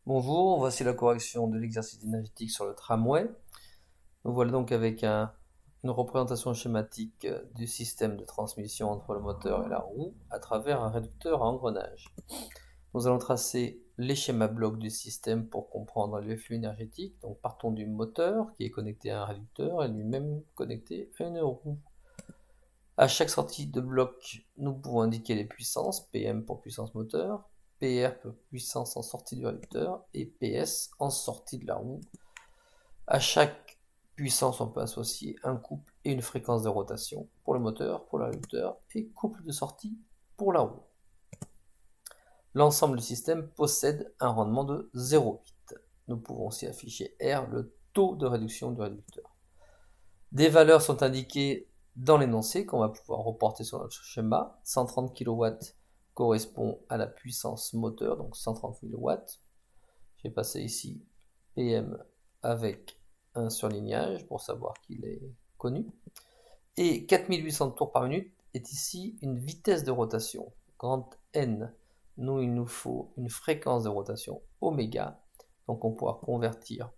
Bonjour, voici la correction de l'exercice énergétique sur le tramway. Nous voilà donc avec une représentation schématique du système de transmission entre le moteur et la roue à travers un réducteur à engrenage. Nous allons tracer les schémas blocs du système pour comprendre les flux énergétiques. Donc partons du moteur qui est connecté à un réducteur et lui-même connecté à une roue. À chaque sortie de bloc, nous pouvons indiquer les puissances, PM pour puissance moteur, PR pour puissance en sortie du réducteur et PS en sortie de la roue. À chaque puissance, on peut associer un couple et une fréquence de rotation pour le moteur, pour le réducteur et couple de sortie pour la roue. L'ensemble du système possède un rendement de 0,8. Nous pouvons aussi afficher R, le taux de réduction du réducteur. Des valeurs sont indiquées dans l'énoncé qu'on va pouvoir reporter sur notre schéma. 130 kW correspond à la puissance moteur, donc 130 000 watts. J'ai passé ici PM avec un surlignage pour savoir qu'il est connu. Et 4800 tours par minute est ici une vitesse de rotation, grande N. Nous, il nous faut une fréquence de rotation oméga. Donc on pourra convertir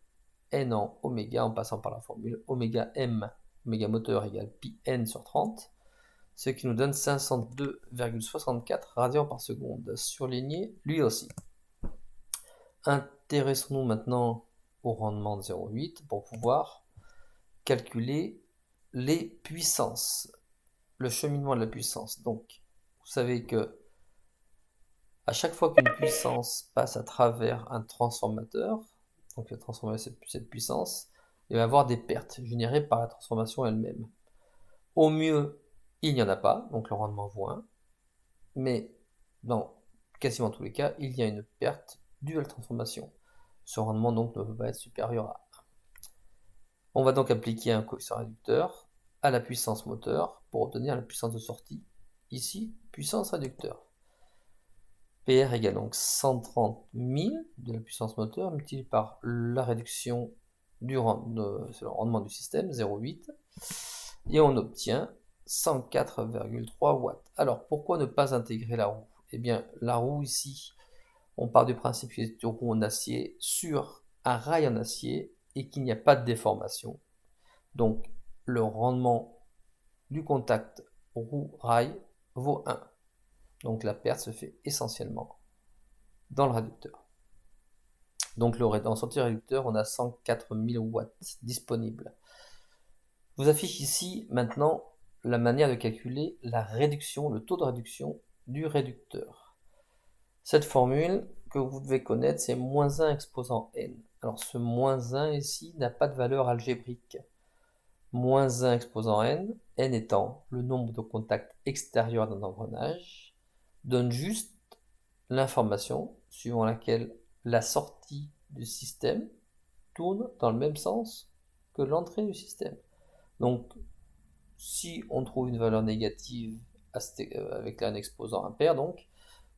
N en oméga en passant par la formule oméga M, oméga moteur égale pi N sur 30, ce qui nous donne 502,64 radians par seconde, surligné lui aussi. Intéressons-nous maintenant au rendement de 0,8 pour pouvoir calculer les puissances, le cheminement de la puissance. Donc, vous savez que à chaque fois qu'une puissance passe à travers un transformateur, donc il va transformer cette puissance, il va y avoir des pertes générées par la transformation elle-même. Au mieux, il n'y en a pas, donc le rendement vaut 1, mais dans quasiment tous les cas, il y a une perte due à la transformation. Ce rendement donc ne peut pas être supérieur à 1. On va donc appliquer un coefficient réducteur à la puissance moteur pour obtenir la puissance de sortie. Ici, puissance réducteur. PR égale donc 130 000 de la puissance moteur multiplié par la réduction du rendement du système, 0,8, et on obtient 104,3 watts. Alors pourquoi ne pas intégrer la roue? Eh bien la roue ici, on part du principe qu'il est une roue en acier sur un rail en acier et qu'il n'y a pas de déformation. Donc le rendement du contact roue-rail vaut 1. Donc la perte se fait essentiellement dans le réducteur. Donc en sortie réducteur, on a 104 000 watts disponibles. Je vous affiche ici maintenant la manière de calculer la réduction, le taux de réduction du réducteur. Cette formule que vous devez connaître, c'est moins 1 exposant n. Alors ce moins 1 ici n'a pas de valeur algébrique. Moins 1 exposant n, n étant le nombre de contacts extérieurs d'un engrenage, donne juste l'information suivant laquelle la sortie du système tourne dans le même sens que l'entrée du système. Donc, si on trouve une valeur négative avec un exposant impair, donc,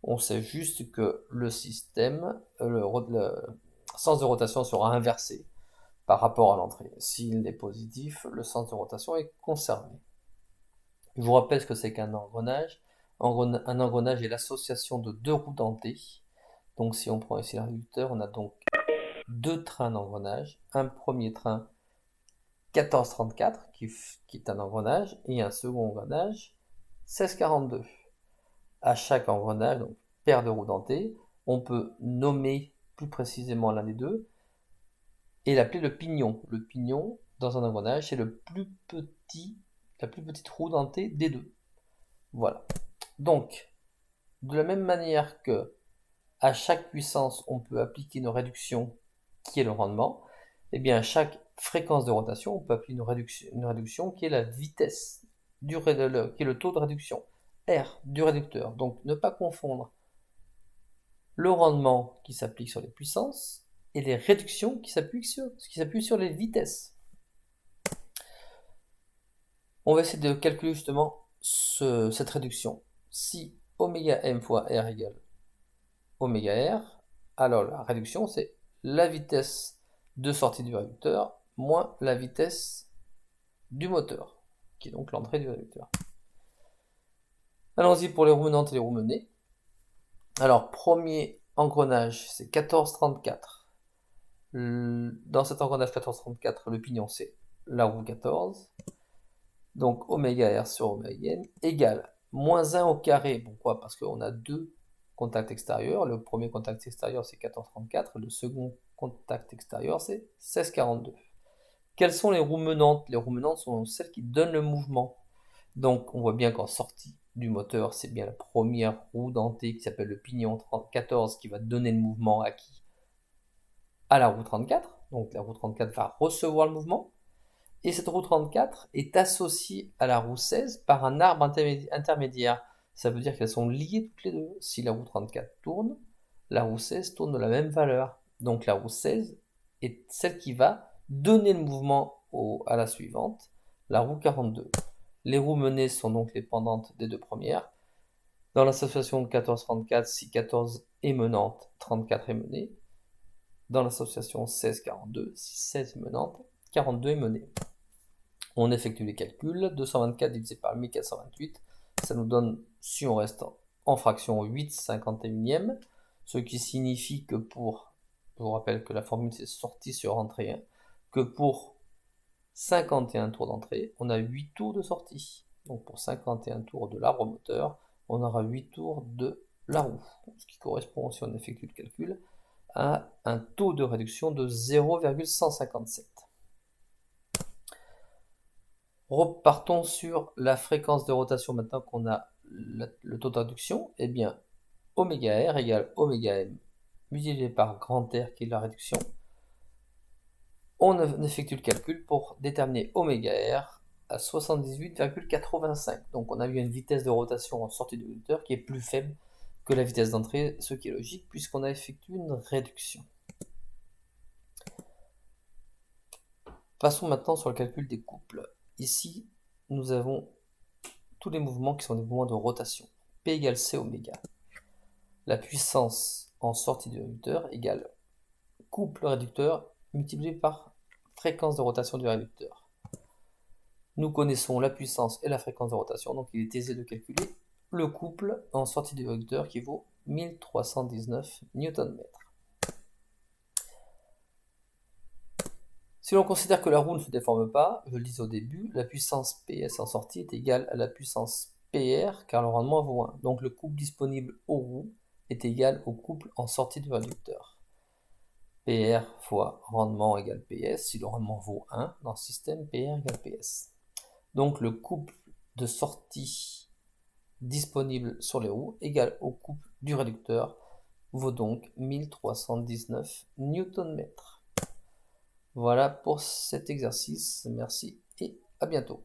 on sait juste que le système, le sens de rotation sera inversé par rapport à l'entrée. S'il est positif, le sens de rotation est conservé. Je vous rappelle ce que c'est qu'un engrenage. Un engrenage est l'association de deux roues dentées. Donc si on prend ici le réducteur, on a donc deux trains d'engrenage. Un premier train 1434 qui est un engrenage et un second engrenage 1642. À chaque engrenage, donc paire de roues dentées, on peut nommer plus précisément l'un des deux et l'appeler le pignon. Le pignon dans un engrenage, c'est la plus petite roue dentée des deux. Voilà. Donc, de la même manière que à chaque puissance, on peut appliquer une réduction qui est le rendement, et bien à chaque fréquence de rotation, on peut appliquer une réduction qui est la vitesse, qui est le taux de réduction, R du réducteur. Donc ne pas confondre le rendement qui s'applique sur les puissances et les réductions qui s'appuient sur les vitesses. On va essayer de calculer justement cette réduction. Si oméga m fois R égale oméga R, alors la réduction c'est la vitesse de sortie du réducteur moins la vitesse du moteur, qui est donc l'entrée du réducteur. Allons-y pour les roues menantes et les roues menées. Alors, premier engrenage, c'est 1434. Dans cet engrenage 1434, le pignon, c'est la roue 14. Donc, oméga R sur oméga N égale moins 1 au carré. Pourquoi? Parce qu'on a deux contacts extérieurs. Le premier contact extérieur, c'est 1434. Le second contact extérieur, c'est 1642. Quelles sont les roues menantes? Les roues menantes sont celles qui donnent le mouvement. Donc, on voit bien qu'en sortie du moteur, c'est bien la première roue dentée qui s'appelle le pignon 14 qui va donner le mouvement à qui? À la roue 34. Donc, la roue 34 va recevoir le mouvement. Et cette roue 34 est associée à la roue 16 par un arbre intermédiaire. Ça veut dire qu'elles sont liées toutes les deux. Si la roue 34 tourne, la roue 16 tourne de la même valeur. Donc la roue 16 est celle qui va donner le mouvement à la suivante, la roue 42. Les roues menées sont donc les pendantes des deux premières. Dans l'association 14-34, si 14 est menante, 34 est menée. Dans l'association 16-42, si 16 est menante, 42 est menée. On effectue les calculs. 224 divisé par 1428, ça nous donne, si on reste en fraction, 8/51e, ce qui signifie que pour, je vous rappelle que la formule c'est sortie sur entrée 1, que pour 51 tours d'entrée, on a 8 tours de sortie. Donc pour 51 tours de l'arbre moteur, on aura 8 tours de la roue, ce qui correspond, si on effectue le calcul, à un taux de réduction de 0,157. Repartons sur la fréquence de rotation maintenant qu'on a le taux de réduction. Eh bien, oméga R égale oméga M multiplié par grand R qui est la réduction. On effectue le calcul pour déterminer oméga R à 78,85. Donc on a eu une vitesse de rotation en sortie du réducteur qui est plus faible que la vitesse d'entrée, ce qui est logique puisqu'on a effectué une réduction. Passons maintenant sur le calcul des couples. Ici, nous avons tous les mouvements qui sont des mouvements de rotation. P égale C oméga. La puissance en sortie du réducteur égale couple réducteur multiplié par fréquence de rotation du réducteur. Nous connaissons la puissance et la fréquence de rotation, donc il est aisé de calculer le couple en sortie du réducteur qui vaut 1319 Nm. Si l'on considère que la roue ne se déforme pas, je le disais au début, la puissance PS en sortie est égale à la puissance PR car le rendement vaut 1. Donc le couple disponible aux roues est égal au couple en sortie du réducteur. PR fois rendement égale PS. Si le rendement vaut 1 dans le système, PR égale PS. Donc le couple de sortie disponible sur les roues égal au couple du réducteur vaut donc 1319 Nm. Voilà pour cet exercice, merci et à bientôt.